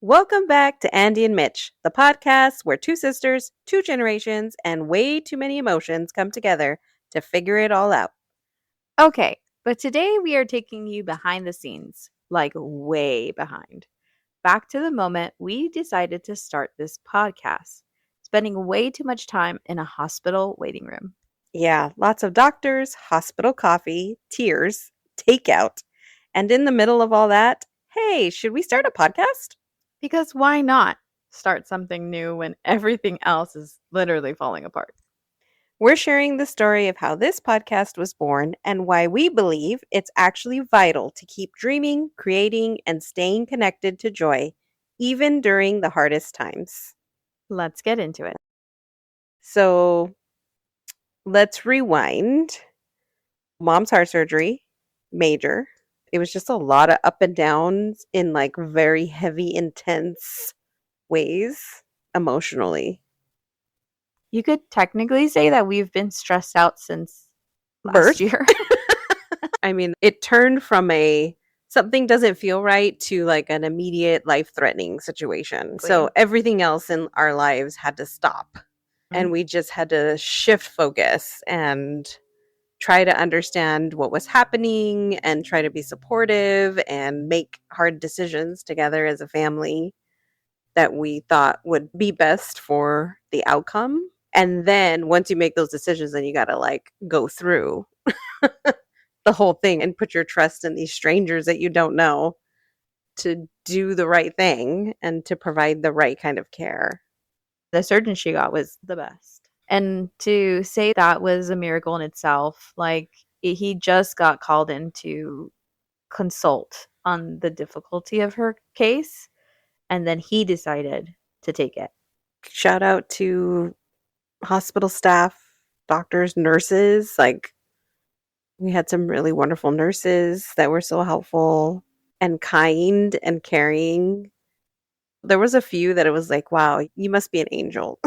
Welcome back to Andy and Mitch, the podcast where two sisters, two generations, and way too many emotions come together to figure it all out. Okay, but today we are taking you behind the scenes, like way behind. Back to the moment we decided to start this podcast, spending way too much time in a hospital waiting room. Yeah, lots of doctors, hospital coffee, tears, takeout. And in the middle of all that, hey, should we start a podcast? Because why not start something new when everything else is literally falling apart? We're sharing the story of how this podcast was born and why we believe it's actually vital to keep dreaming, creating, and staying connected to joy, even during the hardest times. Let's get into it. So let's rewind. Mom's heart surgery, major. It was just a lot of up and downs in like very heavy, intense ways emotionally. You could technically say that we've been stressed out since last Birth. year. I mean, it turned from a something doesn't feel right to like an immediate life threatening situation. So everything else in our lives had to stop. And we just had to shift focus and try to understand what was happening and try to be supportive and make hard decisions together as a family that we thought would be best for the outcome. And then once you make those decisions, then you got to like go through the whole thing and put your trust in these strangers that you don't know to do the right thing and to provide the right kind of care. The surgeon she got was the best. And to say that was a miracle in itself, like he just got called in to consult on the difficulty of her case, and then he decided to take it. Shout out to hospital staff, doctors, nurses. Like, we had some really wonderful nurses that were so helpful and kind and caring. There was a few that it was like, wow, you must be an angel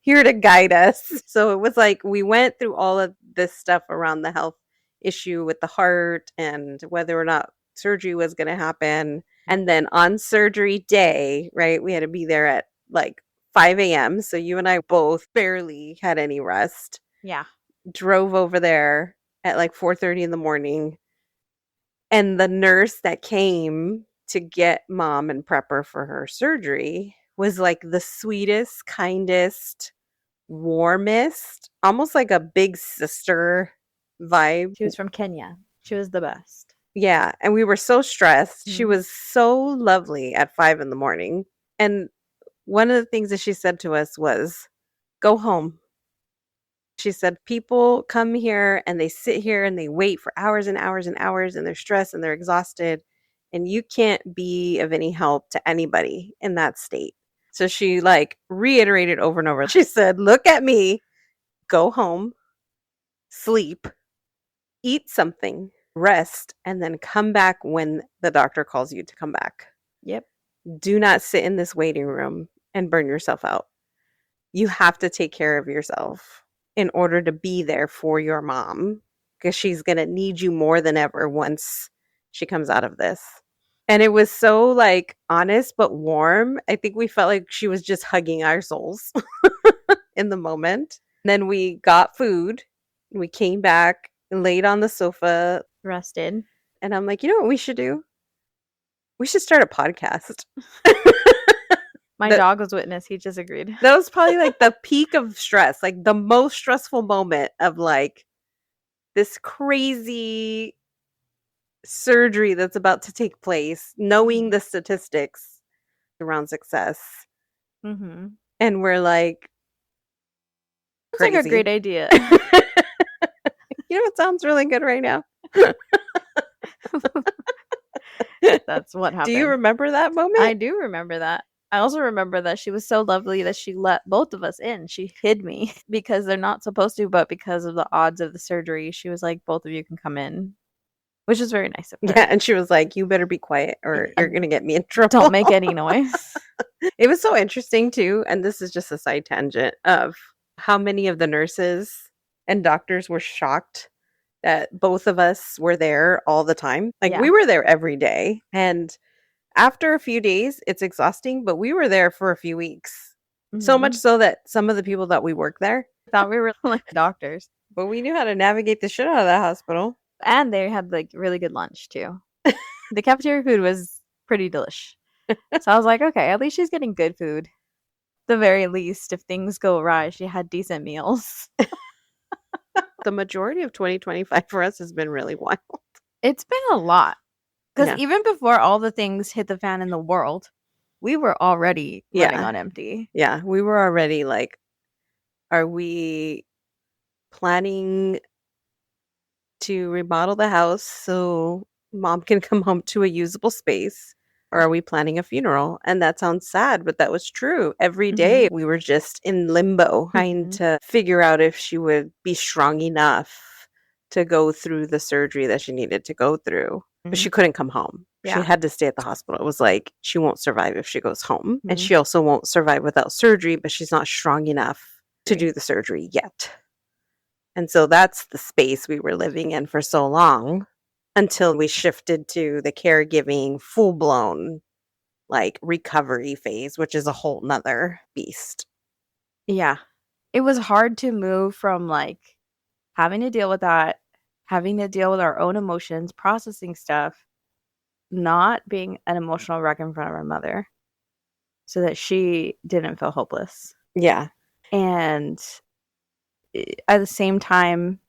here to guide us. So it was like we went through all of this stuff around the health issue with the heart and whether or not surgery was going to happen. And then on surgery day, right, we had to be there at like 5 a.m. So you and I both barely had any rest. Yeah. Drove over there at like 4:30 in the morning. And the nurse that came to get mom and prep her for her surgery was like the sweetest, kindest, warmest, almost like a big sister vibe. She was from Kenya. She was the best. Yeah. And we were so stressed. She was so lovely at 5 in the morning. And one of the things that she said to us was, go home. She said, people come here and they sit here and they wait for hours and hours and hours and they're stressed and they're exhausted. And you can't be of any help to anybody in that state. So she like reiterated over and over. She said, look at me, go home, sleep, eat something, rest, and then come back when the doctor calls you to come back. Yep. Do not sit in this waiting room and burn yourself out. You have to take care of yourself in order to be there for your mom because she's going to need you more than ever once she comes out of this. And it was so like honest but warm. I think we felt like she was just hugging our souls in the moment. And then we got food. We came back and laid on the sofa, rested. And I'm like, you know what we should do? We should start a podcast. My dog was witness. He just agreed. That was probably like the peak of stress, like the most stressful moment of like this crazy surgery that's about to take place, knowing the statistics around success. Mm-hmm. And we're like, it's like a great idea. You know what sounds really good right now? That's what happened. Do you remember that moment? I do remember that. I also remember that she was so lovely that she let both of us in. She hid me because they're not supposed to, but because of the odds of the surgery, she was like, both of you can come in, which is very nice of her. Yeah, and she was like, you better be quiet or you're going to get me in trouble. Don't make any noise. It was so interesting too, and this is just a side tangent of how many of the nurses and doctors were shocked that both of us were there all the time. Like we were there every day. And After a few days, it's exhausting, but we were there for a few weeks. So much so that some of the people that we work there thought we were like doctors. But we knew how to navigate the shit out of that hospital. And they had like really good lunch too. The cafeteria food was pretty delish. So I was like, okay, at least she's getting good food. The very least, if things go awry, she had decent meals. The majority of 2025 for us has been really wild. It's been a lot. Because Yeah. even before all the things hit the fan in the world, we were already running on empty. Yeah, we were already like, are we planning to remodel the house so mom can come home to a usable space? Or are we planning a funeral? And that sounds sad, but that was true. Every day we were just in limbo, trying to figure out if she would be strong enough to go through the surgery that she needed to go through. But she couldn't come home. Yeah. She had to stay at the hospital. It was like, she won't survive if she goes home. And she also won't survive without surgery, but she's not strong enough to do the surgery yet. And so that's the space we were living in for so long until we shifted to the caregiving, full-blown, like, recovery phase, which is a whole nother beast. Yeah. It was hard to move from, like, having to deal with that, having to deal with our own emotions, processing stuff, not being an emotional wreck in front of our mother so that she didn't feel hopeless. Yeah. And at the same time,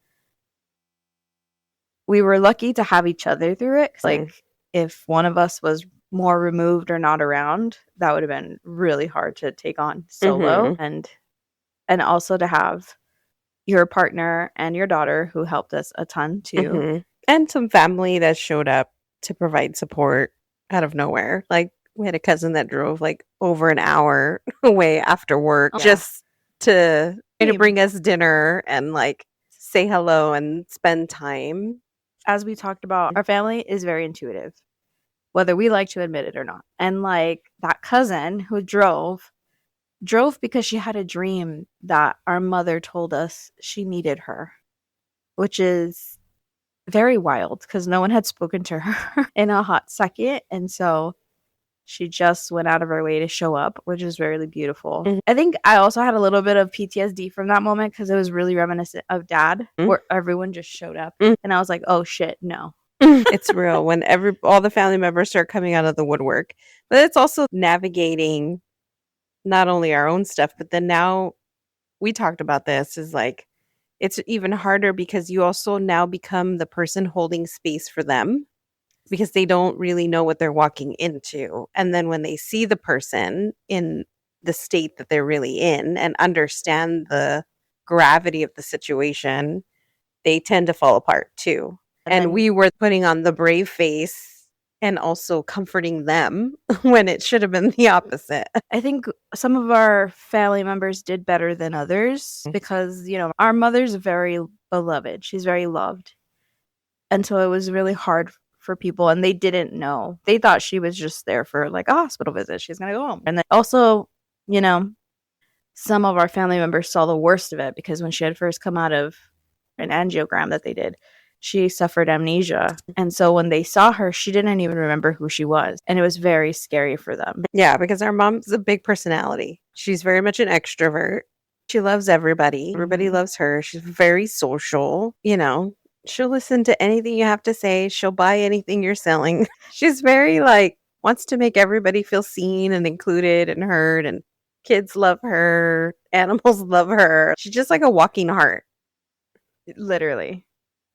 we were lucky to have each other through it. Like, if one of us was more removed or not around, that would have been really hard to take on solo. And also to have your partner and your daughter who helped us a ton too. And some family that showed up to provide support out of nowhere. Like, we had a cousin that drove like over an hour away after work just to bring us dinner and like say hello and spend time. As we talked about, our family is very intuitive, whether we like to admit it or not. And like that cousin who drove because she had a dream that our mother told us she needed her, which is very wild because no one had spoken to her in a hot second. And so she just went out of her way to show up, which is really beautiful. I think I also had a little bit of PTSD from that moment because it was really reminiscent of Dad, where everyone just showed up. And I was like, oh shit, no. It's real when all the family members start coming out of the woodwork. But it's also navigating not only our own stuff, but then now we talked about this is like, it's even harder because you also now become the person holding space for them because they don't really know what they're walking into. And then when they see the person in the state that they're really in and understand the gravity of the situation, they tend to fall apart too. And we were putting on the brave face and also comforting them when it should have been the opposite. I think some of our family members did better than others because, you know, our mother's very beloved. She's very loved. And so it was really hard for people, and they didn't know. They thought she was just there for like a hospital visit. She's going to go home. And then also, you know, some of our family members saw the worst of it because when she had first come out of an angiogram that they did, she suffered amnesia. And so when they saw her, she didn't even remember who she was. And it was very scary for them. Yeah, because our mom's a big personality. She's very much an extrovert. She loves everybody. Everybody loves her. She's very social. You know, she'll listen to anything you have to say. She'll buy anything you're selling. She's very like, wants to make everybody feel seen and included and heard. And kids love her. Animals love her. She's just like a walking heart. Literally.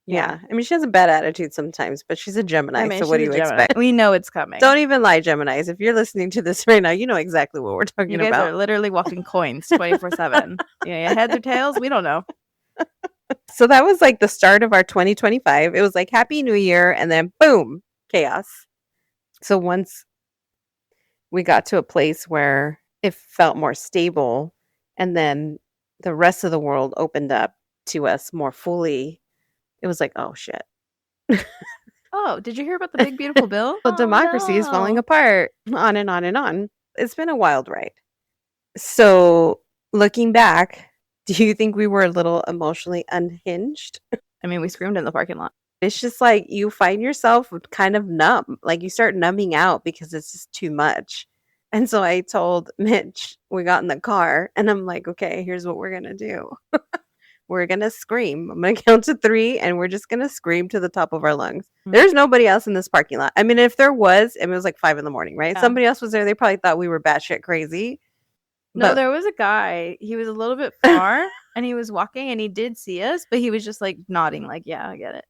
Yeah. I mean, she has a bad attitude sometimes, but she's a Gemini, so what do you expect? We know it's coming. Don't even lie, Geminis. If you're listening to this right now, you know exactly what we're talking about. You guys are literally walking coins 24/7. Yeah, heads or tails, we don't know. So that was like the start of our 2025. It was like Happy New Year, and then boom, chaos. So once we got to a place where it felt more stable, and then the rest of the world opened up to us more fully, it was like, oh shit. Oh, did you hear about the big beautiful bill? So democracy is falling apart, on and on and on. It's been a wild ride. So looking back, do you think we were a little emotionally unhinged? I mean, we screamed in the parking lot. It's just like you find yourself kind of numb. Like you start numbing out because it's just too much. And so I told Mitch, we got in the car, and I'm like, okay, here's what we're going to do. We're going to scream. I'm going to count to 3, and we're just going to scream to the top of our lungs. There's nobody else in this parking lot. I mean, if there was, it was like 5 in the morning, right? Yeah. Somebody else was there. They probably thought we were batshit crazy. No, there was a guy. He was a little bit far, and he was walking, and he did see us, but he was just like nodding, like, "Yeah, I get it."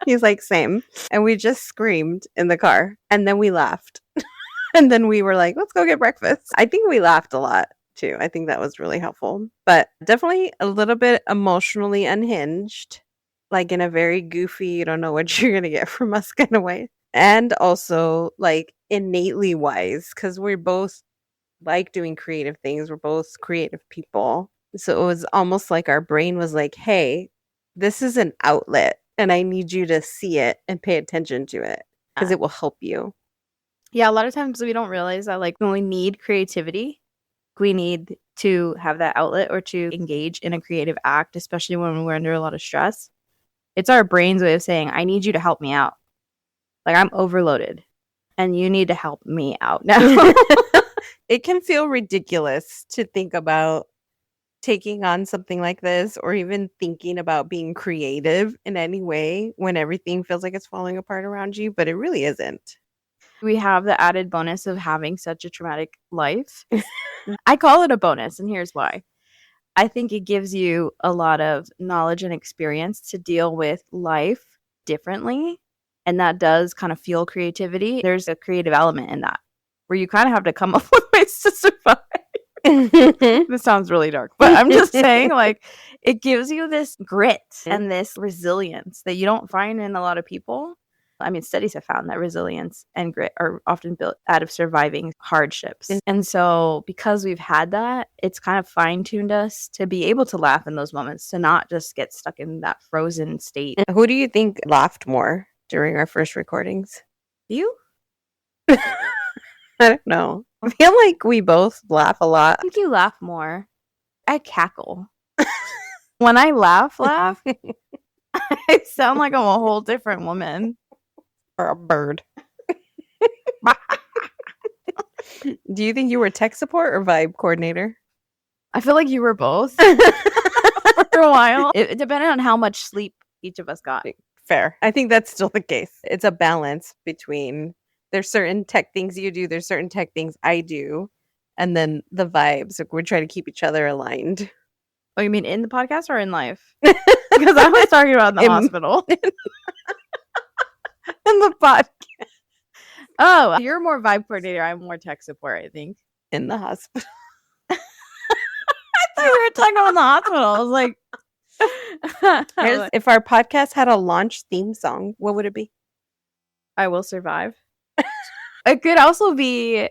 He's like, same. And we just screamed in the car, and then we laughed. And then we were like, let's go get breakfast. I think we laughed a lot too. I think that was really helpful, but definitely a little bit emotionally unhinged, like in a very goofy, you don't know what you're going to get from us kind of way. And also like innately wise, because we're both like doing creative things. We're both creative people. So it was almost like our brain was like, hey, this is an outlet and I need you to see it and pay attention to it because it will help you. Yeah, a lot of times we don't realize that like when we need creativity, we need to have that outlet or to engage in a creative act, especially when we're under a lot of stress. It's our brain's way of saying, I need you to help me out. Like I'm overloaded and you need to help me out now. It can feel ridiculous to think about taking on something like this or even thinking about being creative in any way when everything feels like it's falling apart around you, but it really isn't. We have the added bonus of having such a traumatic life. I call it a bonus, and here's why. I think it gives you a lot of knowledge and experience to deal with life differently, and that does kind of fuel creativity. There's a creative element in that where you kind of have to come up with ways to survive. This sounds really dark, but I'm just saying, like, it gives you this grit and this resilience that you don't find in a lot of people. I mean, studies have found that resilience and grit are often built out of surviving hardships. And so, because we've had that, it's kind of fine tuned us to be able to laugh in those moments, to not just get stuck in that frozen state. Who do you think laughed more during our first recordings? You? I don't know. I feel like we both laugh a lot. I think you laugh more. I cackle. When I laugh, I sound like I'm a whole different woman. Or a bird. Do you think you were tech support or vibe coordinator? I feel like you were both for a while. It depended on how much sleep each of us got. Fair. I think that's still the case. It's a balance between there's certain tech things you do, there's certain tech things I do, and then the vibes. Like we're trying to keep each other aligned. Oh, you mean in the podcast or in life? Because I was talking about in the hospital. In the podcast. Oh, you're more vibe coordinator. I'm more tech support, I think. In the hospital. I thought we were talking about in the hospital. I was like, if our podcast had a launch theme song, what would it be? I Will Survive. It could also be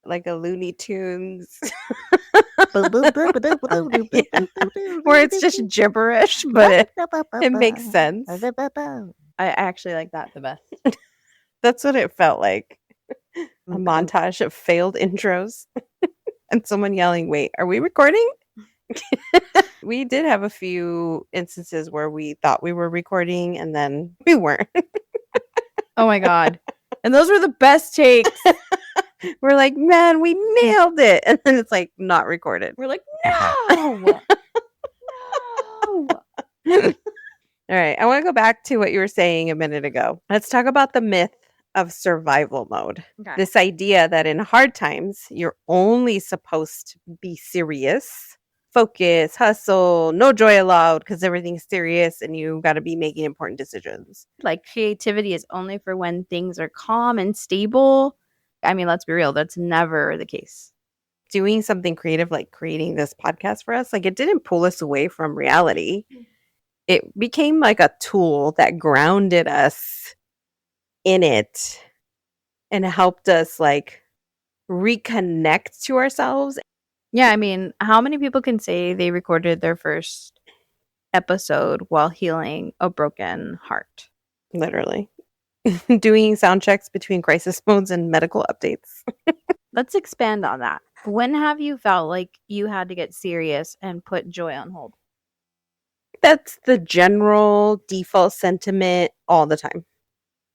like a Looney Tunes. Where it's just gibberish, but it makes sense. I actually like that the best. That's what it felt like. A montage of failed intros and someone yelling, wait, are we recording? We did have a few instances where we thought we were recording and then we weren't. Oh my God. And those were the best takes. We're like, man, we nailed it. And then it's like not recorded. We're like, no. No. All right. I want to go back to what you were saying a minute ago. Let's talk about the myth of survival mode. Okay. This idea that in hard times, you're only supposed to be serious, focus, hustle, no joy allowed because everything's serious and you got to be making important decisions. Like creativity is only for when things are calm and stable. I mean, let's be real. That's never the case. Doing something creative like creating this podcast for us, like it didn't pull us away from reality. It became like a tool that grounded us in it and helped us like reconnect to ourselves. Yeah, I mean, how many people can say they recorded their first episode while healing a broken heart? Literally. Doing sound checks between crisis modes and medical updates. Let's expand on that. When have you felt like you had to get serious and put joy on hold? that's the general default sentiment all the time.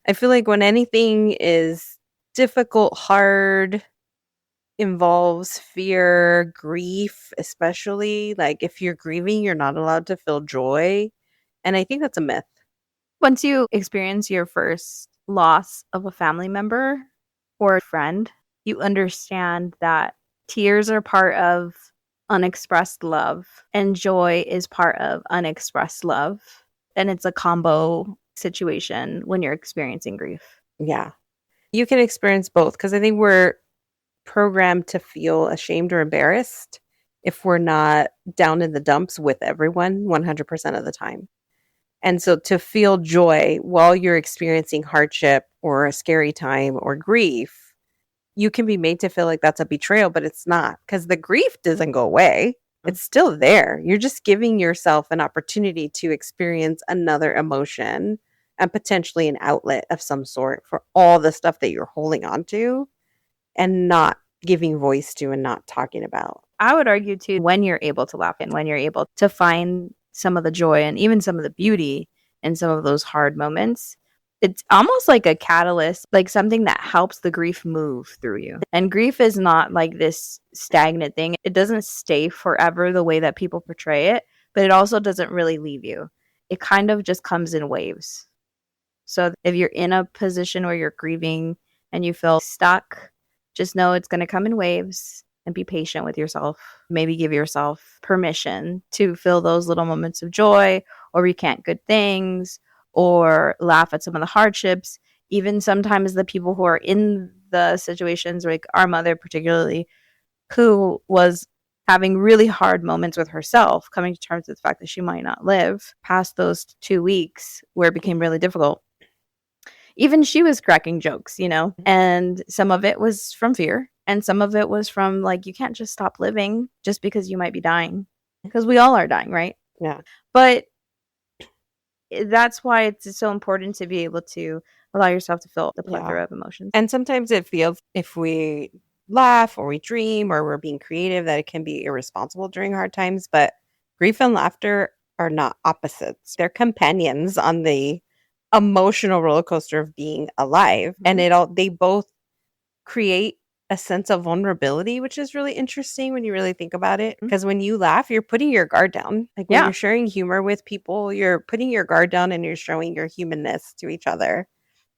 I feel like when anything is difficult, hard, involves fear, grief, especially, like, if you're grieving, you're not allowed to feel joy, and I think that's a myth. Once you experience your first loss of a family member or a friend, you understand that tears are part of unexpressed love and joy is part of unexpressed love. And it's a combo situation when you're experiencing grief. Yeah. You can experience both because I think we're programmed to feel ashamed or embarrassed if we're not down in the dumps with everyone 100% of the time. And so to feel joy while you're experiencing hardship or a scary time or grief, you can be made to feel like that's a betrayal, but it's not because the grief doesn't go away. It's still there. You're just giving yourself an opportunity to experience another emotion and potentially an outlet of some sort for all the stuff that you're holding on to and not giving voice to and not talking about. I would argue too, when you're able to laugh and when you're able to find some of the joy and even some of the beauty in some of those hard moments, it's almost like a catalyst, like something that helps the grief move through you. And grief is not like this stagnant thing. It doesn't stay forever the way that people portray it, but it also doesn't really leave you. It kind of just comes in waves. So if you're in a position where you're grieving and you feel stuck, just know it's going to come in waves and be patient with yourself. Maybe give yourself permission to feel those little moments of joy or recant good things or laugh at some of the hardships. Even sometimes the people who are in the situations, like our mother particularly, who was having really hard moments with herself, coming to terms with the fact that she might not live past those 2 weeks where it became really difficult. Even she was cracking jokes, and some of it was from fear and some of it was from like, you can't just stop living just because you might be dying, because we all are dying, right? Yeah. But that's why it's so important to be able to allow yourself to feel the plethora of emotions. And sometimes it feels, if we laugh or we dream or we're being creative, that it can be irresponsible during hard times. But grief and laughter are not opposites, they're companions on the emotional roller coaster of being alive. And they both create a sense of vulnerability, which is really interesting when you really think about it. Because when you laugh, you're putting your guard down. Like when you're sharing humor with people, you're putting your guard down and you're showing your humanness to each other.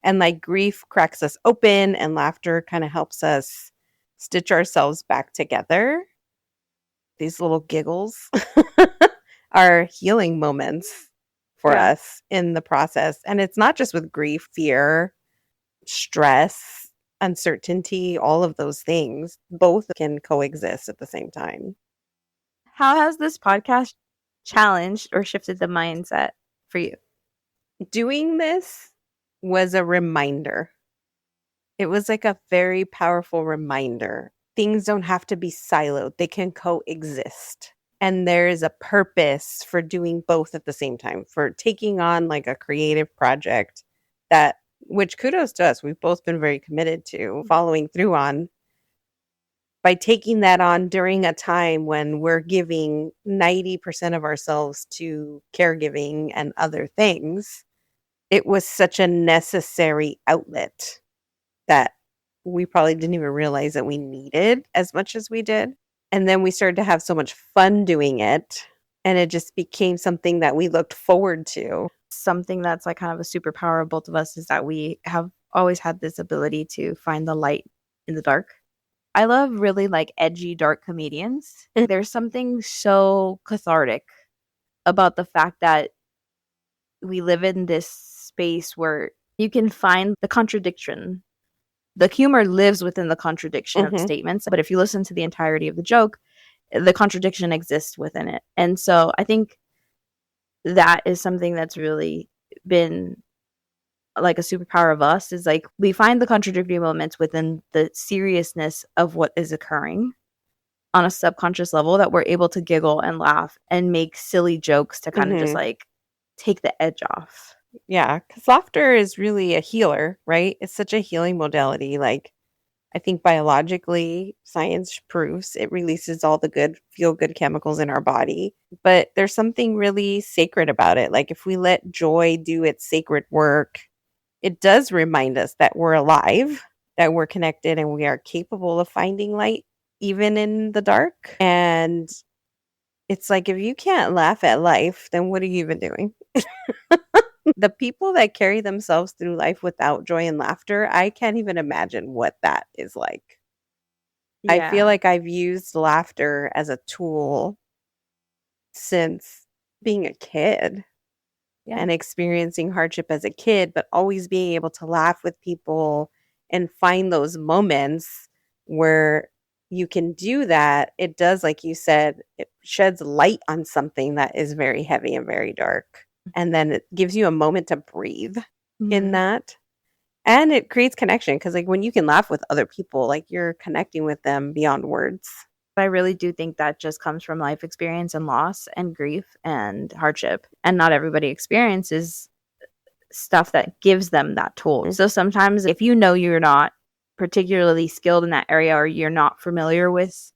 And like grief cracks us open and laughter kind of helps us stitch ourselves back together. These little giggles are healing moments for us in the process. And it's not just with grief, fear, stress, uncertainty, all of those things. Both can coexist at the same time. How has this podcast challenged or shifted the mindset for you? Doing this was a reminder. It was like a very powerful reminder. Things don't have to be siloed, they can coexist. And there's a purpose for doing both at the same time, for taking on like a creative project that, which kudos to us, we've both been very committed to following through on. By taking that on during a time when we're giving 90% of ourselves to caregiving and other things, it was such a necessary outlet that we probably didn't even realize that we needed as much as we did. And then we started to have so much fun doing it. And it just became something that we looked forward to. Something that's like kind of a superpower of both of us is that we have always had this ability to find the light in the dark. I love really like edgy, dark comedians. There's something so cathartic about the fact that we live in this space where you can find the contradiction. The humor lives within the contradiction of statements, but if you listen to the entirety of the joke, the contradiction exists within it. And so I think that is something that's really been like a superpower of us, is like we find the contradictory moments within the seriousness of what is occurring on a subconscious level, that we're able to giggle and laugh and make silly jokes to kind of just like take the edge off. Yeah, because laughter is really a healer, right? It's such a healing modality. Like, I think biologically, science proves it releases all the good, feel good chemicals in our body. But there's something really sacred about it. Like if we let joy do its sacred work, it does remind us that we're alive, that we're connected, and we are capable of finding light even in the dark. And it's like if you can't laugh at life, then what are you even doing? The people that carry themselves through life without joy and laughter, I can't even imagine what that is like. I feel Yeah. like I've used laughter as a tool since being a kid Yeah. and experiencing hardship as a kid, but always being able to laugh with people and find those moments where you can do that. It does, like you said, it sheds light on something that is very heavy and very dark. And then it gives you a moment to breathe in Mhm. that. And it creates connection because, like, when you can laugh with other people, like, you're connecting with them beyond words. I really do think that just comes from life experience and loss and grief and hardship. And not everybody experiences stuff that gives them that tool. So sometimes if you know you're not particularly skilled in that area or you're not familiar with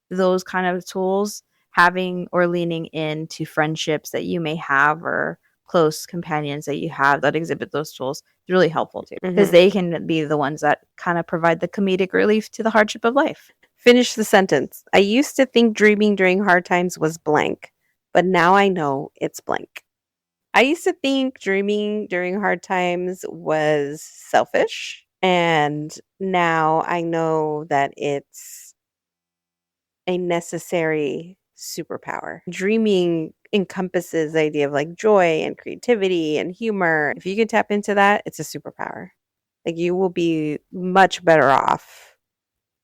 those kind of tools, having or leaning into friendships that you may have or close companions that you have that exhibit those tools is really helpful too, because Mhm. they can be the ones that kind of provide the comedic relief to the hardship of life. Finish the sentence. I used to think dreaming during hard times was blank, but now I know it's blank. I used to think dreaming during hard times was selfish, and now I know that it's a necessary superpower. Dreaming encompasses the idea of like joy and creativity and humor. If you can tap into that, it's a superpower. Like you will be much better off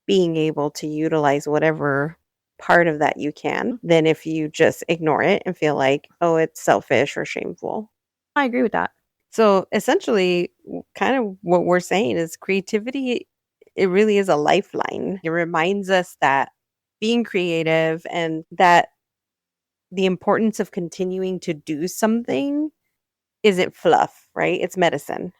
being able to utilize whatever part of that you can than if you just ignore it and feel like, oh, it's selfish or shameful. I agree with that. So essentially, kind of what we're saying is creativity, it really is a lifeline. It reminds us that being creative and that the importance of continuing to do something isn't fluff, right? It's medicine.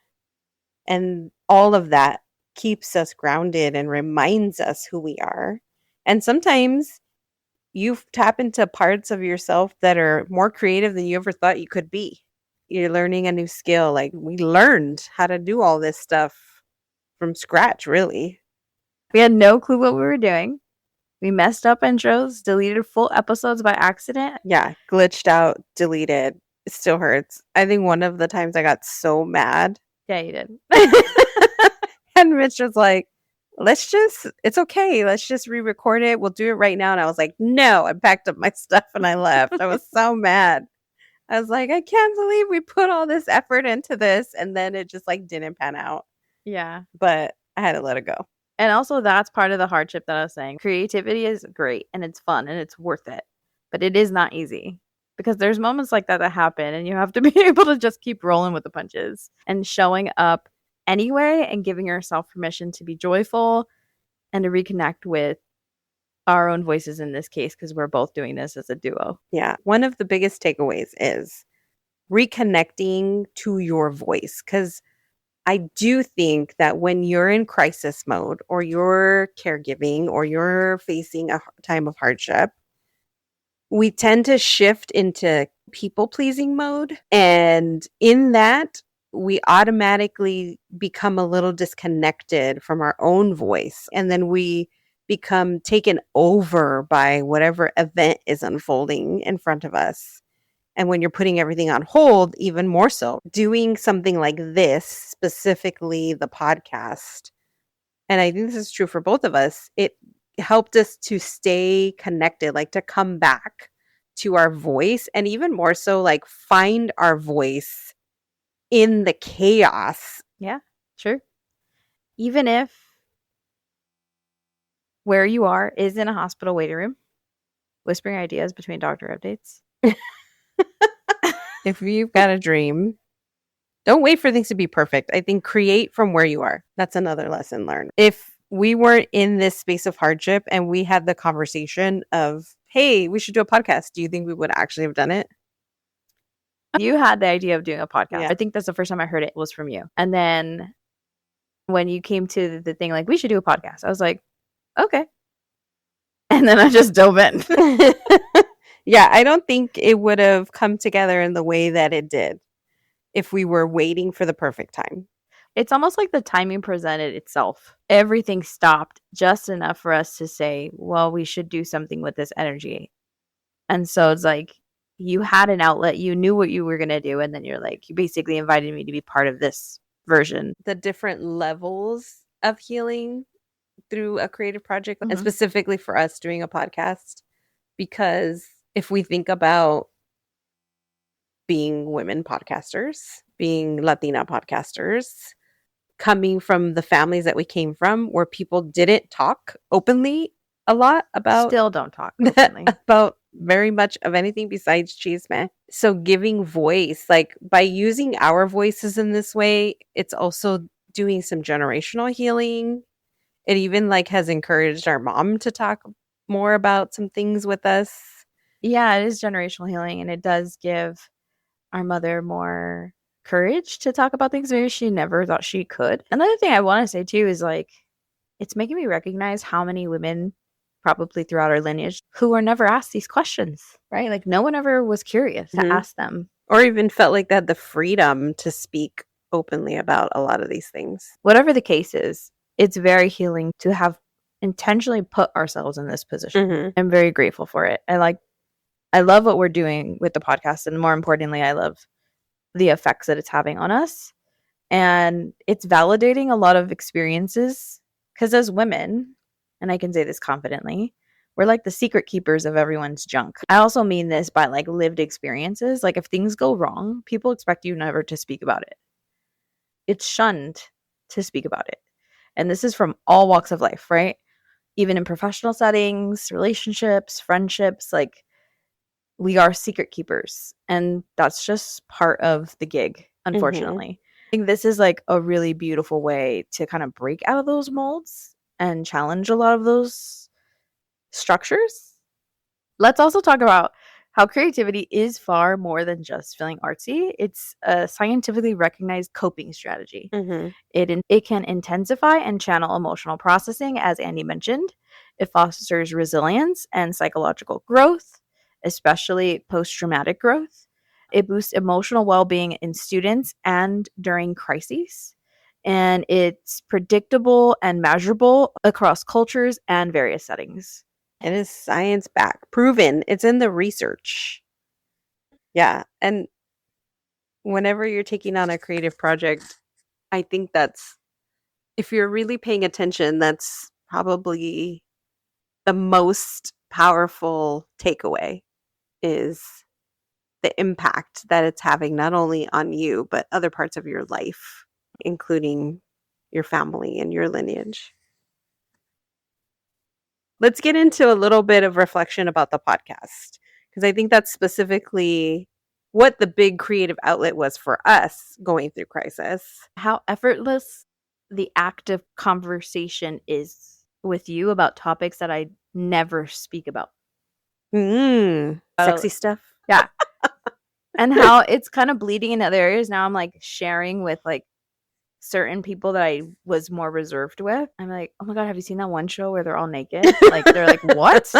And all of that keeps us grounded and reminds us who we are. And sometimes you tap into parts of yourself that are more creative than you ever thought you could be. You're learning a new skill. Like we learned how to do all this stuff from scratch, really. We had no clue what we were doing. We messed up intros, deleted full episodes by accident. Yeah, glitched out, deleted. It still hurts. I think one of the times I got so mad. Yeah, you did. And Mitch was like, it's okay. Let's just re record it. We'll do it right now. And I was like, no, I packed up my stuff and I left. I was so mad. I was like, I can't believe we put all this effort into this. And then it just like didn't pan out. Yeah. But I had to let it go. And also, that's part of the hardship that I was saying. Creativity is great and it's fun and it's worth it, but it is not easy because there's moments like that that happen and you have to be able to just keep rolling with the punches and showing up anyway and giving yourself permission to be joyful and to reconnect with our own voices in this case because we're both doing this as a duo. Yeah. One of the biggest takeaways is reconnecting to your voice because I do think that when you're in crisis mode or you're caregiving or you're facing a time of hardship, we tend to shift into people pleasing mode. And in that, we automatically become a little disconnected from our own voice. And then we become taken over by whatever event is unfolding in front of us. And when you're putting everything on hold, even more so, doing something like this, specifically the podcast, and I think this is true for both of us, it helped us to stay connected, like to come back to our voice and even more so, like find our voice in the chaos. Yeah, sure. Even if where you are is in a hospital waiting room, whispering ideas between doctor updates. If you've got a dream, don't wait for things to be perfect. I think create from where you are. That's another lesson learned. If we weren't in this space of hardship and we had the conversation of, hey, we should do a podcast, do you think we would actually have done it? You had the idea of doing a podcast. Yeah. I think that's the first time I heard it was from you. And then When you came to the thing, like, we should do a podcast, I was like, okay. And then I just dove in. Yeah, I don't think it would have come together in the way that it did if we were waiting for the perfect time. It's almost like the timing presented itself. Everything stopped just enough for us to say, well, we should do something with this energy. And so it's like you had an outlet, you knew what you were going to do. And then you're like, you basically invited me to be part of this version. The different levels of healing through a creative project, and specifically for us doing a podcast, because if we think about being women podcasters, being Latina podcasters, coming from the families that we came from where people didn't talk openly a lot about, still don't talk openly about very much of anything besides chisme. So giving voice, like by using our voices in this way, it's also doing some generational healing. It even like has encouraged our mom to talk more about some things with us. Yeah, it is generational healing, and it does give our mother more courage to talk about things maybe she never thought she could. Another thing I want to say too is like, it's making me recognize how many women probably throughout our lineage who were never asked these questions, right? Like no one ever was curious to ask them. Or even felt like they had the freedom to speak openly about a lot of these things. Whatever the case is, it's very healing to have intentionally put ourselves in this position. I'm very grateful for it. I love what we're doing with the podcast, and more importantly, I love the effects that it's having on us. And it's validating a lot of experiences because as women, and I can say this confidently, we're like the secret keepers of everyone's junk. I also mean this by like lived experiences. Like if things go wrong, people expect you never to speak about it. It's shunned to speak about it. And this is from all walks of life, right? Even in professional settings, relationships, friendships, like we are secret keepers. And that's just part of the gig, unfortunately. I think this is like a really beautiful way to kind of break out of those molds and challenge a lot of those structures. Let's also talk about how creativity is far more than just feeling artsy. It's a scientifically recognized coping strategy. It can intensify and channel emotional processing, as Andi mentioned. It fosters resilience and psychological growth, especially post-traumatic growth. It boosts emotional well-being in students and during crises. And it's predictable and measurable across cultures and various settings. It is science backed, proven. It's in the research. Yeah. And whenever you're taking on a creative project, I think that's, if you're really paying attention, that's probably the most powerful takeaway is the impact that it's having not only on you, but other parts of your life, including your family and your lineage. Let's get into a little bit of reflection about the podcast, because I think that's specifically what the big creative outlet was for us going through crisis. How effortless the active conversation is with you about topics that I never speak about. Sexy stuff. Yeah. And how it's kind of bleeding in other areas. Now I'm like sharing with like certain people that I was more reserved with. I'm like, oh my God, have you seen that one show where they're all naked? Like, they're like, what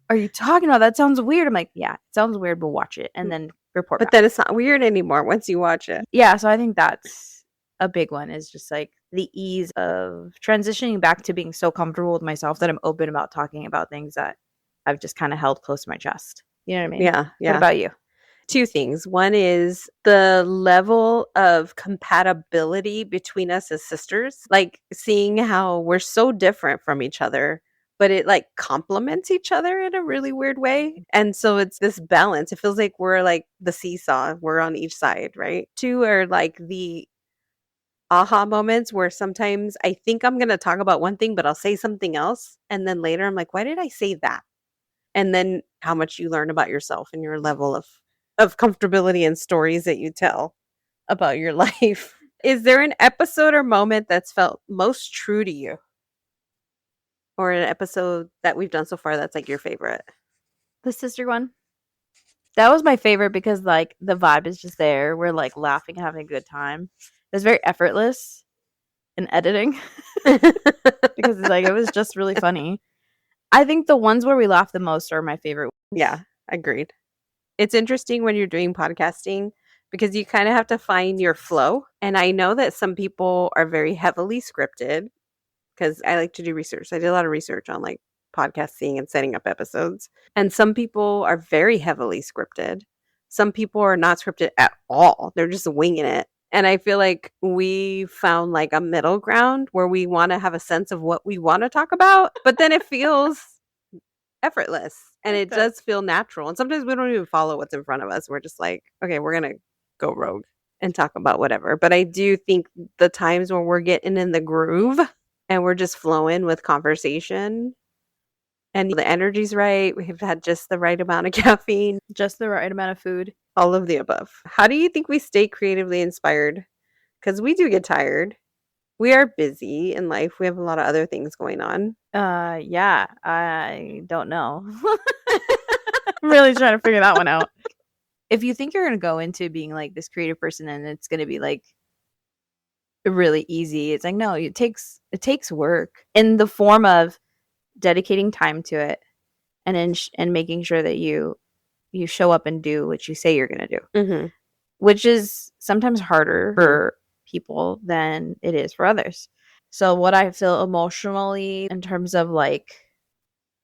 are you talking about? That sounds weird. I'm like, yeah, it sounds weird, but watch it and then report But back. then it's not weird anymore once you watch it. Yeah. So I think that's a big one, is just like the ease of transitioning back to being so comfortable with myself that I'm open about talking about things that I've just kind of held close to my chest. You know what I mean? Yeah. What about you? Two things. One is the level of compatibility between us as sisters, like seeing how we're so different from each other, but it like complements each other in a really weird way. And so it's this balance. It feels like we're like the seesaw, we're on each side, right? Two are like the aha moments where sometimes I think I'm going to talk about one thing, but I'll say something else. And then later I'm like, why did I say that? And then how much you learn about yourself and your level of comfortability and stories that you tell about your life. Is there an episode or moment that's felt most true to you? Or an episode that we've done so far that's like your favorite? The sister one. That was my favorite because like the vibe is just there. We're like laughing, having a good time. It's very effortless. in editing because like it was just really funny. I think the ones where we laugh the most are my favorite. Yeah, agreed. It's interesting when you're doing podcasting because you kind of have to find your flow. And I know that some people are very heavily scripted because I like to do research. I did a lot of research on like podcasting and setting up episodes. And some people are very heavily scripted. Some people are not scripted at all. They're just winging it. And I feel like we found like a middle ground where we want to have a sense of what we want to talk about, but then it feels effortless and it does feel natural. And sometimes we don't even follow what's in front of us. We're just like, okay, we're going to go rogue and talk about whatever. But I do think the times when we're getting in the groove and we're just flowing with conversation and the energy's right, we've had just the right amount of caffeine, just the right amount of food, all of the above. How do you think we stay creatively inspired? Because we do get tired. We are busy in life. We have a lot of other things going on. Yeah, I don't know. I'm really trying to figure that one out. If you think you're going to go into being like this creative person and it's going to be like really easy, it's like, no, it takes work in the form of dedicating time to it and making sure that you show up and do what you say you're going to do, which is sometimes harder for people than it is for others. So what I feel emotionally in terms of like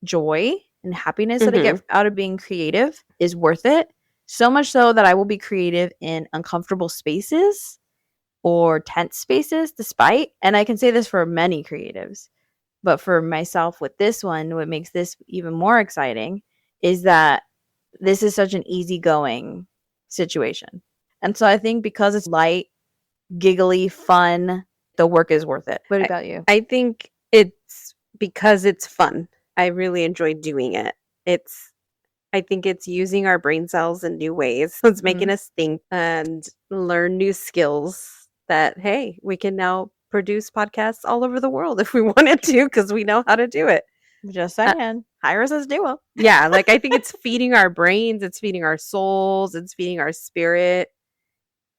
joy and happiness that I get out of being creative is worth it. So much so that I will be creative in uncomfortable spaces or tense spaces despite, and I can say this for many creatives, but for myself with this one, what makes this even more exciting is that this is such an easygoing situation. And so I think because it's light, giggly, fun, the work is worth it. What about you? I think it's because it's fun. I really enjoy doing it. I think it's using our brain cells in new ways. It's making us think and learn new skills that, hey, we can now produce podcasts all over the world if we wanted to because we know how to do it. Just saying. Hire us as duo. Yeah, like I think it's feeding our brains, it's feeding our souls, it's feeding our spirit.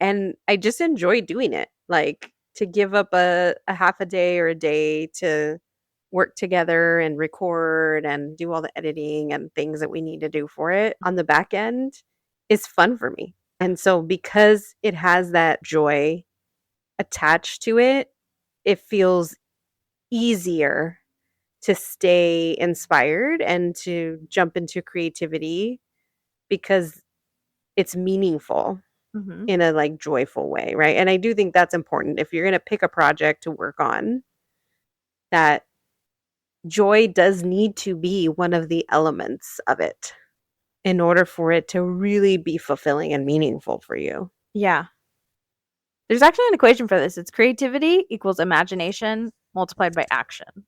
And I just enjoy doing it. Like to give up a half a day or a day to work together and record and do all the editing and things that we need to do for it on the back end is fun for me. And so because it has that joy attached to it, it feels easier to stay inspired and to jump into creativity because it's meaningful in a like joyful way, right? And I do think that's important. If you're going to pick a project to work on, that joy does need to be one of the elements of it in order for it to really be fulfilling and meaningful for you. Yeah. There's actually an equation for this. It's creativity equals imagination multiplied by action.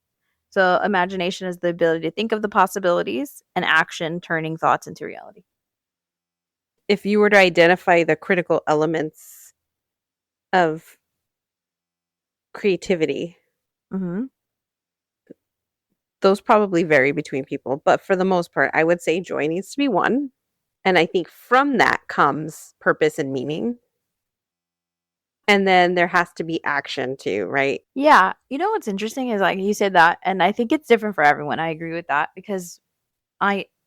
So imagination is the ability to think of the possibilities, and action turning thoughts into reality. If you were to identify the critical elements of creativity, those probably vary between people. But for the most part, I would say joy needs to be one. And I think from that comes purpose and meaning. And then there has to be action too, right? Yeah. You know what's interesting is like you said that, and I think it's different for everyone. I agree with that because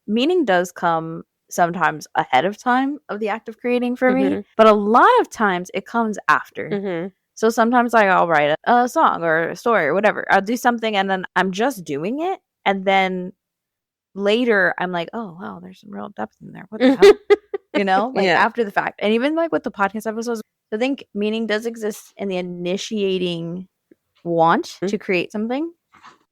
meaning does come sometimes ahead of time of the act of creating for me, but a lot of times it comes after. So sometimes I'll write a song or a story or whatever. I'll do something and then I'm just doing it. And then later I'm like, oh, wow, there's some real depth in there. What the hell? You know, like after the fact. And even like with the podcast episodes, I think meaning does exist in the initiating want to create something.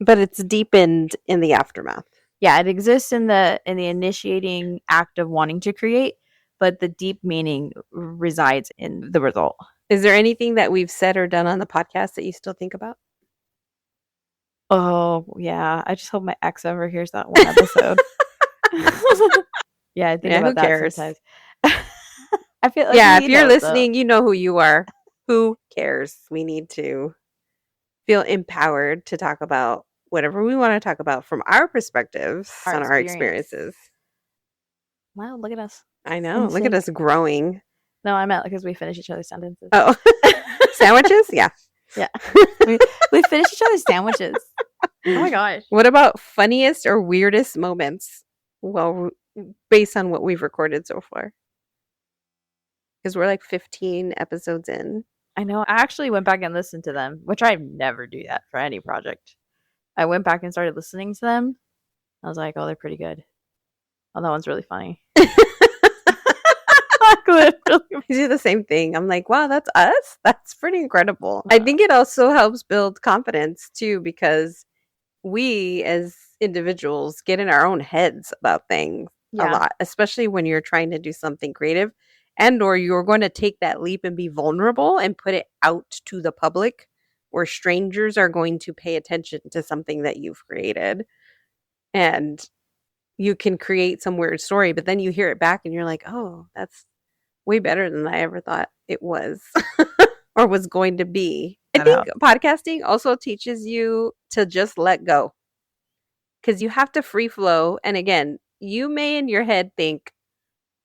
But it's deepened in the aftermath. Yeah, it exists in the initiating act of wanting to create, but the deep meaning resides in the result. Is there anything that we've said or done on the podcast that you still think about? Oh, yeah. I just hope my ex ever hears that one episode. Yeah, I think about that sometimes. I feel like if you're listening, you know who you are. Who cares? We need to feel empowered to talk about whatever we want to talk about from our perspectives on our experiences. Wow, look at us. I know. Look at us growing. No, I meant because we finish each other's sentences. Oh, sandwiches? Yeah. Yeah. we finished each other's sandwiches. Oh my gosh. What about funniest or weirdest moments? Well, based on what we've recorded so far, because we're like 15 episodes in. I know. I actually went back and listened to them, which I never do that for any project. I went back and started listening to them. I was like, oh, they're pretty good. Oh, that one's really funny. I do the same thing. I'm like, wow, that's us? That's pretty incredible. I think it also helps build confidence too, because we as individuals get in our own heads about things a lot, especially when you're trying to do something creative and or you're going to take that leap and be vulnerable and put it out to the public where strangers are going to pay attention to something that you've created. And you can create some weird story, but then you hear it back and you're like, oh, that's way better than I ever thought it was or was going to be. I think podcasting also teaches you to just let go, because you have to free flow. And again, you may in your head think,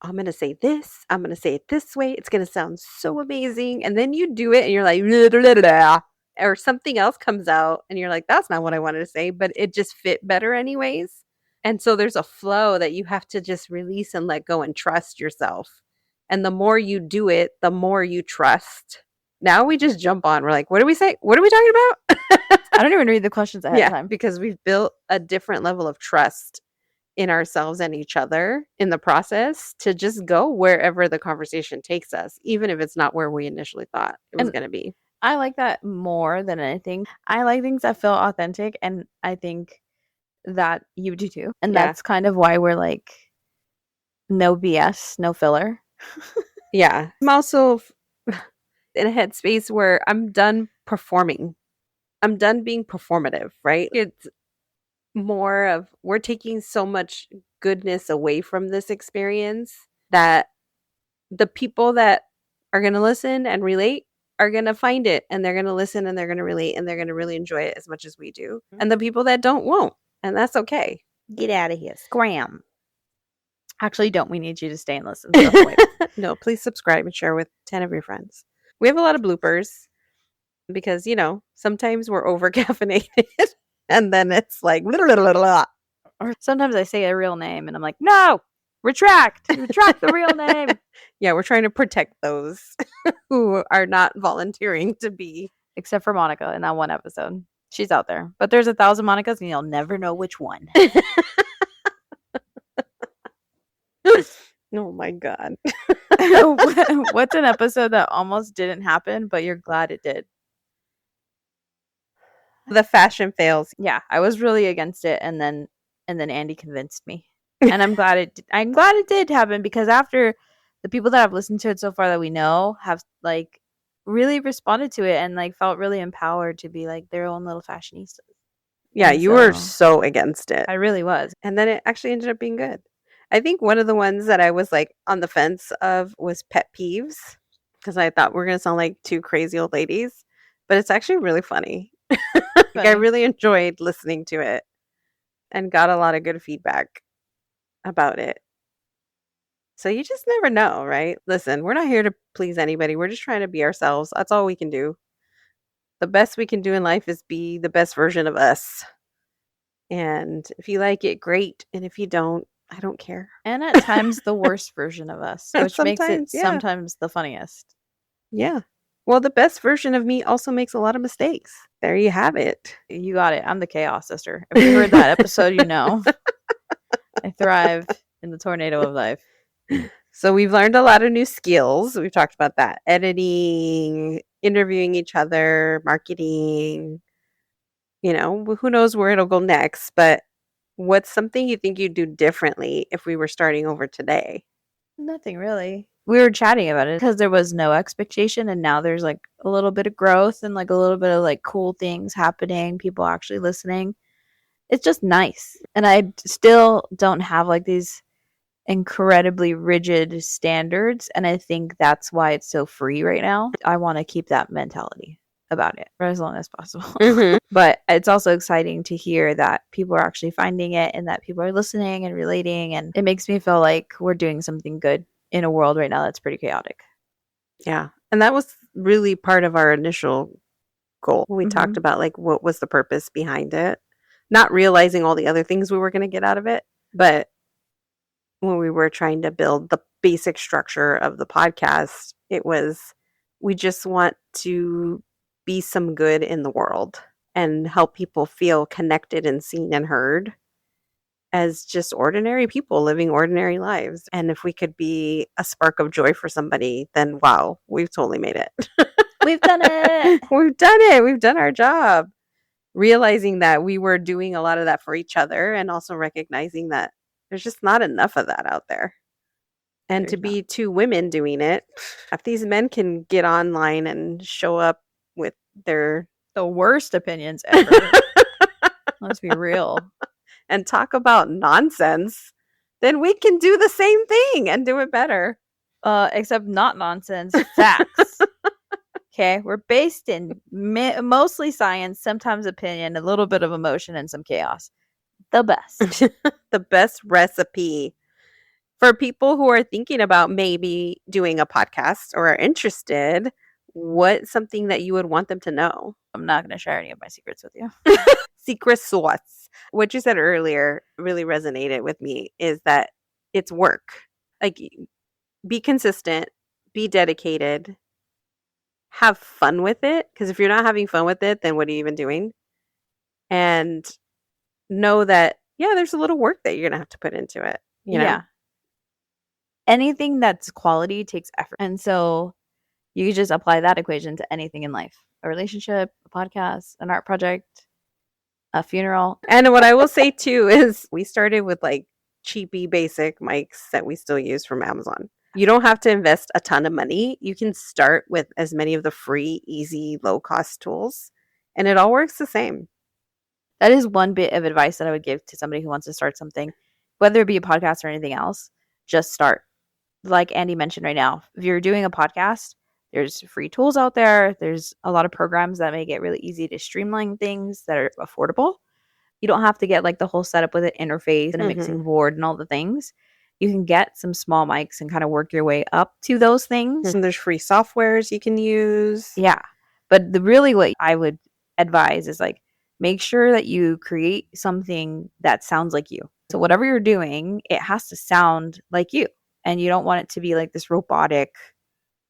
I'm going to say this, I'm going to say it this way, it's going to sound so amazing. And then you do it and you're like, blah, blah, blah, or something else comes out and you're like, that's not what I wanted to say, but it just fit better anyways. And so there's a flow that you have to just release and let go and trust yourself. And the more you do it, the more you trust. Now we just jump on. We're like, what do we say? What are we talking about? I don't even read the questions ahead of time. Because we've built a different level of trust in ourselves and each other in the process to just go wherever the conversation takes us, even if it's not where we initially thought it was going to be. I like that more than anything. I like things that feel authentic, and I think that you do too. And that's kind of why we're like, no BS, no filler. Yeah. I'm also in a headspace where I'm done performing. I'm done being performative, right? It's more of we're taking so much goodness away from this experience that the people that are going to listen and relate are going to find it, and they're going to listen and they're going to relate and they're going to really enjoy it as much as we do. And the people that don't won't. And that's okay. Get out of here. Scram. Actually, don't. We need you to stay and listen. No, please subscribe and share with 10 of your friends. We have a lot of bloopers because, you know, sometimes we're over caffeinated and then it's like, blah, blah, blah, blah. Or sometimes I say a real name and I'm like, no, retract the real name. Yeah, we're trying to protect those who are not volunteering to be. Except for Monica in that one episode. She's out there. But there's 1,000 Monicas and you'll never know which one. Oh my God. What's an episode that almost didn't happen, but you're glad it did? The fashion fails. Yeah, I was really against it, and then Andi convinced me. And I'm glad it did happen, because after the people that have listened to it so far that we know have like really responded to it and like felt really empowered to be like their own little fashionistas. Yeah, and you were so against it. I really was. And then it actually ended up being good. I think one of the ones that I was like on the fence of was pet peeves, because I thought we're going to sound like two crazy old ladies, but it's actually really funny. Like, I really enjoyed listening to it and got a lot of good feedback about it. So you just never know, right? Listen, we're not here to please anybody. We're just trying to be ourselves. That's all we can do. The best we can do in life is be the best version of us. And if you like it, great. And if you don't, I don't care. And at times the worst version of us, which makes it sometimes the funniest. Yeah. Well, the best version of me also makes a lot of mistakes. There you have it. You got it. I'm the chaos sister. If you heard that episode, you know. I thrive in the tornado of life. So we've learned a lot of new skills. We've talked about that. Editing, interviewing each other, marketing. You know, who knows where it'll go next, but what's something you think you'd do differently if we were starting over today? Nothing really. We were chatting about it because there was no expectation, and now there's like a little bit of growth and like a little bit of like cool things happening, people actually listening. It's just nice. And I still don't have like these incredibly rigid standards, and I think that's why it's so free right now. I want to keep that mentality about it for as long as possible. Mm-hmm. But it's also exciting to hear that people are actually finding it and that people are listening and relating, and it makes me feel like we're doing something good in a world right now that's pretty chaotic. Yeah. And that was really part of our initial goal. We talked about like what was the purpose behind it, not realizing all the other things we were going to get out of it, but when we were trying to build the basic structure of the podcast, it was we just want to be some good in the world and help people feel connected and seen and heard as just ordinary people living ordinary lives. And if we could be a spark of joy for somebody, then wow, we've totally made it. We've done it. We've done it. We've done our job. Realizing that we were doing a lot of that for each other and also recognizing that there's just not enough of that out there. And There's to be two women doing it, if these men can get online and show up with their the worst opinions ever. Let's be real. And talk about nonsense, then we can do the same thing and do it better. Except not nonsense, facts. Okay, we're based in mostly science, sometimes opinion, a little bit of emotion, and some chaos. The best. The best recipe for people who are thinking about maybe doing a podcast or are interested. What's something that you would want them to know? I'm not going to share any of my secrets with you. Secret sauce. What you said earlier really resonated with me is that it's work. Like, be consistent, be dedicated, have fun with it. Because if you're not having fun with it, then what are you even doing? And know that, yeah, there's a little work that you're going to have to put into it. You know? Yeah. Anything that's quality takes effort. And so you just apply that equation to anything in life. A relationship, a podcast, an art project, a funeral. And what I will say too is we started with like cheapy basic mics that we still use from Amazon. You don't have to invest a ton of money. You can start with as many of the free, easy, low cost tools, and it all works the same. That is one bit of advice that I would give to somebody who wants to start something, whether it be a podcast or anything else. Just start. Like Andi mentioned right now, if you're doing a podcast, there's free tools out there. There's a lot of programs that make it really easy to streamline things that are affordable. You don't have to get like the whole setup with an interface and a mixing board and all the things. You can get some small mics and kind of work your way up to those things. And there's free softwares you can use. Yeah. But really what I would advise is like, make sure that you create something that sounds like you. So whatever you're doing, it has to sound like you. And you don't want it to be like this robotic,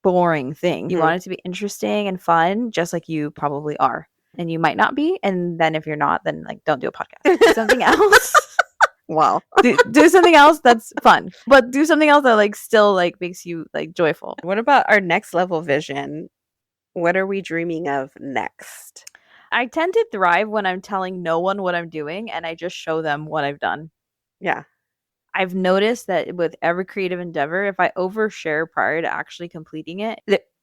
boring thing. You want it to be interesting and fun, just like you probably are. And you might not be. And then if you're not, then like don't do a podcast. Do something else. Wow. do something else that's fun. But do something else that like still like makes you like joyful. What about our next level vision? What are we dreaming of next? I tend to thrive when I'm telling no one what I'm doing and I just show them what I've done. Yeah. I've noticed that with every creative endeavor, if I overshare prior to actually completing it,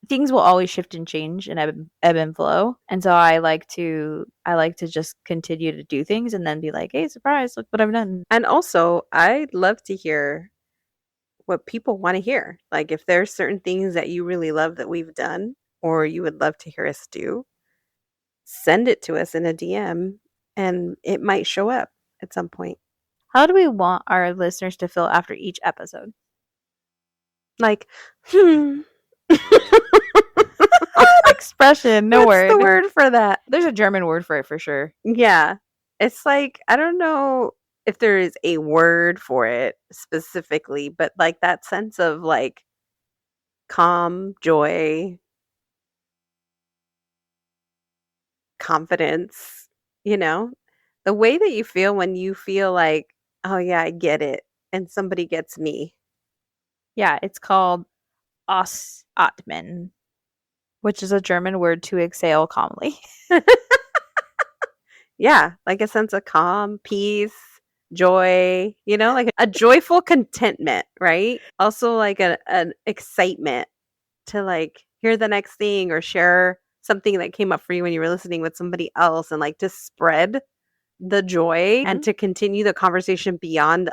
things will always shift and change and ebb and flow. And so I like to just continue to do things and then be like, hey, surprise, look what I've done. And also, I'd love to hear what people want to hear. Like if there's certain things that you really love that we've done or you would love to hear us do, send it to us in a DM and it might show up at some point. How do we want our listeners to feel after each episode? Like, expression, no word. What's the word for that? There's a German word for it for sure. Yeah. It's like, I don't know if there is a word for it specifically, but like that sense of like calm, joy, confidence, you know? The way that you feel when you feel like, oh yeah, I get it, and somebody gets me. Yeah, it's called Oatman, which is a German word to exhale calmly. Yeah, like a sense of calm, peace, joy, you know, like a joyful contentment, right? Also like an excitement to like hear the next thing or share something that came up for you when you were listening with somebody else and like to spread the joy and to continue the conversation beyond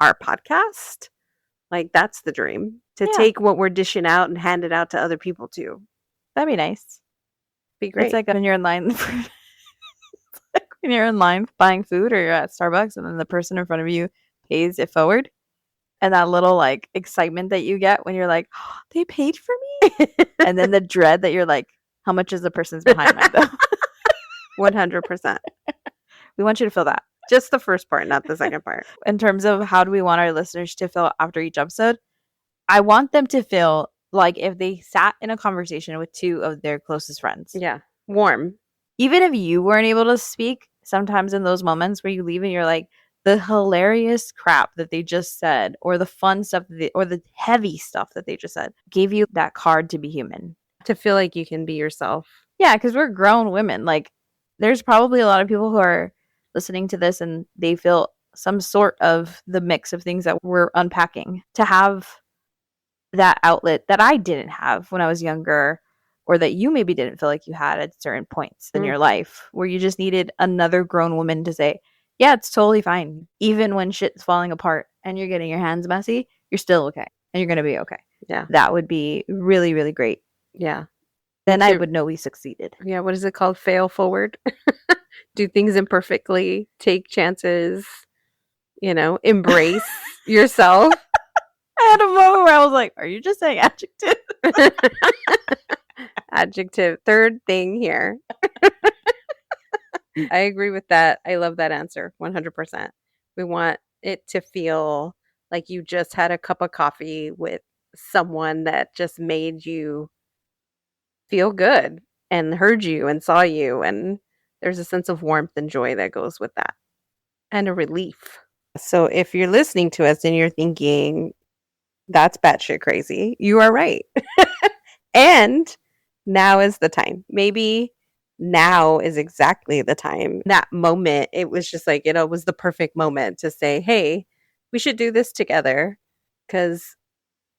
our podcast. Like that's the dream, to take what we're dishing out and hand it out to other people too. That'd be nice. Be great. It's like when you're in line like when you're in line buying food or you're at Starbucks and then the person in front of you pays it forward. And that little like excitement that you get when you're like, oh, they paid for me. And then the dread that you're like, how much is the person's behind my though? 100%. We want you to feel that. Just the first part, not the second part. In terms of how do we want our listeners to feel after each episode, I want them to feel like if they sat in a conversation with two of their closest friends. Yeah. Warm. Even if you weren't able to speak, sometimes in those moments where you leave and you're like, the hilarious crap that they just said, or the fun stuff or the heavy stuff that they just said, gave you that card to be human. To feel like you can be yourself. Yeah, because we're grown women. Like, there's probably a lot of people who are listening to this and they feel some sort of the mix of things that we're unpacking. To have that outlet that I didn't have when I was younger, or that you maybe didn't feel like you had at certain points in your life, where you just needed another grown woman to say, yeah, it's totally fine. Even when shit's falling apart and you're getting your hands messy, you're still okay. And you're going to be okay. Yeah. That would be really, really great. Yeah. Then I would know we succeeded. Yeah. What is it called? Fail forward. Do things imperfectly. Take chances. Embrace yourself. I had a moment where I was like, are you just saying adjective? Adjective. Third thing here. I agree with that. I love that answer. 100%. We want it to feel like you just had a cup of coffee with someone that just made you feel good and heard you and saw you. And there's a sense of warmth and joy that goes with that, and a relief. So if you're listening to us and you're thinking, that's batshit crazy, you are right. And now is the time. Maybe now is exactly the time. That moment, it was just like, it was the perfect moment to say, hey, we should do this together. Because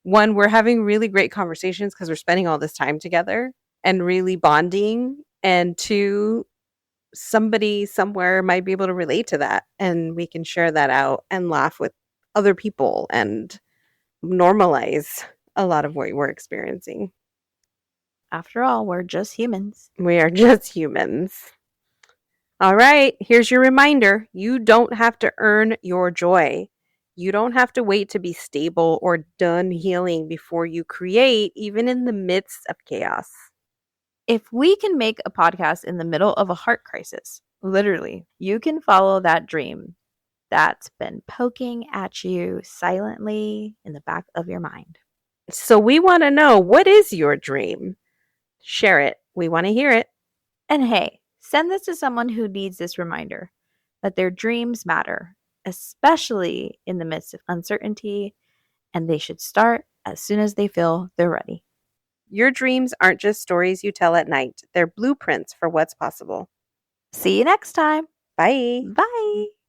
one, we're having really great conversations because we're spending all this time together and really bonding. And two, somebody somewhere might be able to relate to that, and we can share that out and laugh with other people and normalize a lot of what we're experiencing. After all, we're just humans. We are just humans. All right, here's your reminder. You don't have to earn your joy. You don't have to wait to be stable or done healing before you create, even in the midst of chaos. If we can make a podcast in the middle of a heart crisis, literally, you can follow that dream that's been poking at you silently in the back of your mind. So we want to know, what is your dream? Share it. We want to hear it. And hey, send this to someone who needs this reminder that their dreams matter, especially in the midst of uncertainty, and they should start as soon as they feel they're ready. Your dreams aren't just stories you tell at night. They're blueprints for what's possible. See you next time. Bye. Bye.